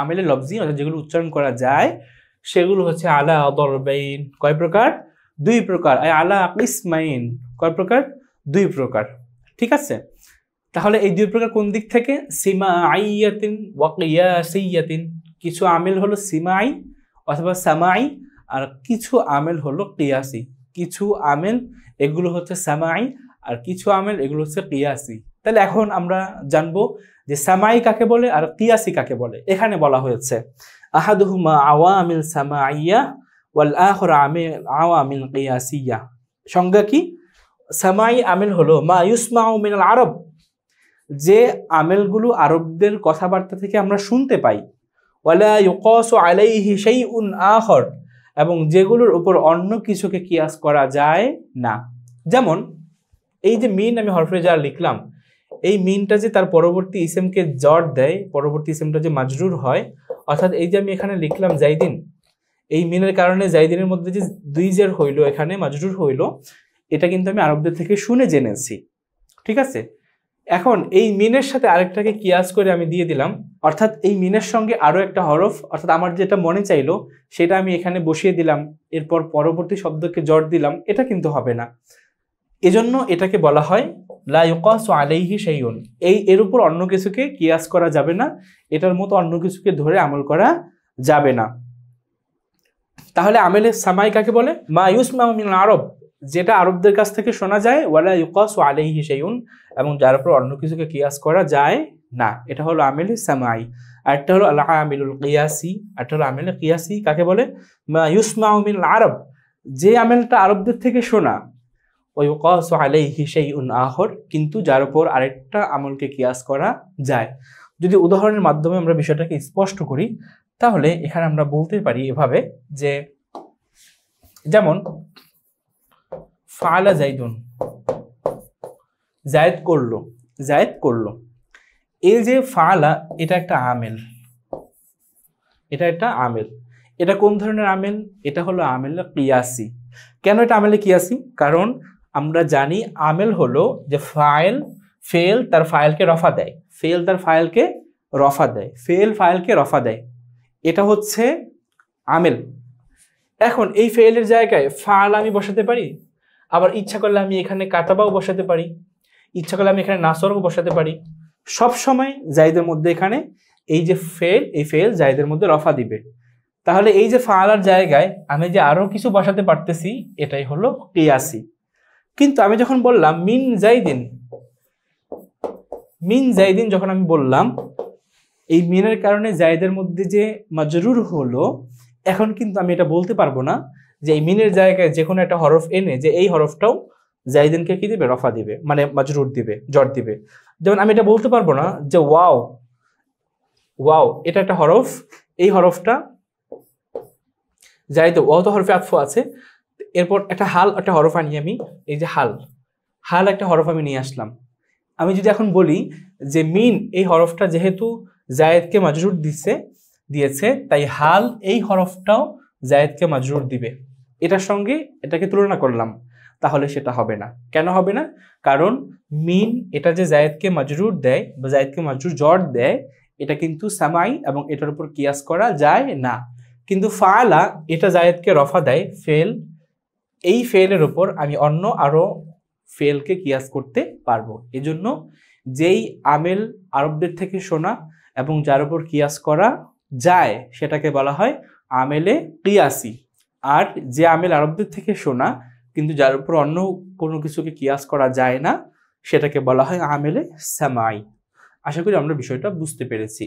আমেলে লফজি অর্থাৎ যেগুলো উচ্চারণ করা যায় সেগুলো হচ্ছে আলা দরবাইন, কয় প্রকার? দুই প্রকার। আলা কিসমাইন, কয় প্রকার? দুই প্রকার। ঠিক আছে, তাহলে এই দুই প্রকার কোন দিক থেকে? সিমাইয়াতিন ওয়া কিয়াসিয়াতিন। কিছু আমেল হলো সিমাই অথবা সামাই, আর কিছু আমেল হলো কিয়াসি। কিছু আমেল এগুলো হচ্ছে সামাই, আর কিছু আমেল এগুলো হচ্ছে কিয়াসি। তাহলে এখন আমরা জানবো যে সামাই কাকে বলে আর কিয়াসি কাকে বলে। এখানে বলা হয়েছে আহাদুহুমা আওয়ামিল সামাইয়া ওয়াল আখর আওয়ামিল কিয়াসিয়া। সংজ্ঞা কি? সামাই আমেল হলো মা ইউসমাউ মিনাল আরব, যে আমেলগুলো আরবদের কথাবার্তা থেকে আমরা শুনতে পাই। ওয়ালা ইউকাসু আলাইহি শাইউন আখর, এবং যেগুলোর উপর অন্য কিছুকে কিয়াস করা যায় না। যেমন এই যে মিন আমি হরফে জার লিখলাম, এই মিনটা যে তার পরবর্তী ইসেমকে জট দেয়, পরবর্তী ইসেমটা যে মাজরুর হয়, অর্থাৎ এই যে আমি এখানে লিখলাম জাইদিন, এই মিনের কারণে জাইদিনের মধ্যে যে দুই জের হইলো, এখানে মাজরুর হইলো, এটা কিন্তু আমি আরবদের থেকে শুনে জেনেছি। ঠিক আছে, এখন এই মিনের সাথে আরেকটাকে কিয়াস করে আমি দিয়ে দিলাম, অর্থাৎ এই মিনের সঙ্গে আরো একটা হরফ, অর্থাৎ আমার যেটা মনে চাইলো সেটা আমি এখানে বসিয়ে দিলাম, এরপর পরবর্তী শব্দকে জট দিলাম, এটা কিন্তু হবে না। এজন্য এটাকে বলা হয় লা ইউকাসু আলাইহি শাইউন। এর উপর অন্য কিছুকে কিয়াস করা যাবে না, এটার মতো অন্য কিছুকে ধরে আমল করা যাবে না। তাহলে আমেলে সামাই কাকে বলে? মা ইউসমাউ মিনাল আরব, যেটা আরবদের কাছ থেকে শোনা যায়, ওয়ালা ইউকাসু আলাইহি শাইউন, এবং যার উপর অন্য কিছুকে কিয়াস করা যায় না, এটা হলো আমেলে সামাই। আর একটা হলো আল আমিলুল কিয়াসি, আর একটা হলো আমেলে কিয়াসি কাকে বলে? মা ইউসমাউ মিনাল আরব, যে আমেলটা আরবদের থেকে শোনা, ওয়া ইউকাসু আলাইহি শাইউন আখর, কিন্তু যার উপর আরেকটা আমলকে কিয়াস করা যায়। যদি উদাহরণের মাধ্যমে আমরা বিষয়টাকে স্পষ্ট করি, তাহলে এখানে আমরা বলতে পারি এভাবে যে, যেমন ফাআলা জাইদুন, জায়েদ করলো, জায়েদ করলো। এই যে ফাআলা, এটা একটা আমেল, এটা একটা আমেল। এটা কোন ধরনের আমেল? এটা হলো আমেল কিয়াসি। কেন এটা আমেল কিয়াসি? কারণ আমরা জানি আমেল হলো যে ফাইল, ফেল তার ফাইলকে রফা দেয়, ফেল তার ফাইলকে রফা দেয়, ফেল ফাইলকে রফা দেয়, এটা হচ্ছে আমেল। এখন এই ফেলের জায়গায় ফাল আমি বসাতে পারি, আবার ইচ্ছা করলে আমি এখানে কাতাবাও বসাতে পারি, ইচ্ছা করলে আমি এখানে নাসরও বসাতে পারি। সব সময় জাইদের মধ্যে এখানে এই যে ফেল, এই ফেল জাইদের মধ্যে রফা দিবে। তাহলে এই যে ফালার জায়গায় আমি যে আরো কিছু বসাতে পারতেছি, এটাই হলো কিয়াসি। কিন্তু আমি যখন বললাম মিন জাইদিন, মিন জাইদিন যখন আমি বললাম, এই মিনের কারণে জাইদের মধ্যে যে মাজরুর হলো, এখন কিন্তু আমি এটা বলতে পারবো না যে এই মিনের জায়গায় যে কোনো একটা হরফ এনে যে এই হরফটাও জাইদিনকে কি দিবে? রফা দিবে, মানে মাজরুর দিবে, জট দিবে। যেমন আমি এটা বলতে পারবো না যে ওয়াও, ওয়াও এটা একটা হরফ, এই হরফটা জাইদ, ওয়াও তো হরফে আতফ আছে, এরপর একটা হাল একটা হরফ আনি আমি, এই যে হাল, হাল একটা হরফ আমি নিয়ে আসলাম। আমি যদি এখন বলি যে মিন এই হরফটা যেহেতু জায়েদকে মাজরুর দিয়েছে, তাই হাল এই হরফটাও জায়েদকে মাজরুর দিবে, এটার সঙ্গে এটাকে তুলনা করলাম, তাহলে সেটা হবে না। কেন হবে না? কারণ মিন এটা যে জায়েদকে মাজরুর দেয় বা জায়েদকে মাজরুর জট দেয়, এটা কিন্তু সামাই এবং এটার উপর কিয়াস করা যায় না। কিন্তু ফাআলা এটা জায়েদকে রফা দেয়, ফেল, এই ফেলের উপর আমি অন্য আরো ফেলকে কিয়াস করতে পারবো। এজন্য যেই আমেল আরবদের থেকে শোনা এবং যার উপর কিয়াস করা যায় সেটাকে বলা হয় আমেলে কিয়াসি। আর যে আমেল আরবদের থেকে শোনা কিন্তু যার উপর অন্য কোনো কিছুকে কিয়াস করা যায় না, সেটাকে বলা হয় আমেলে সামাই। আশা করি আমরা বিষয়টা বুঝতে পেরেছি।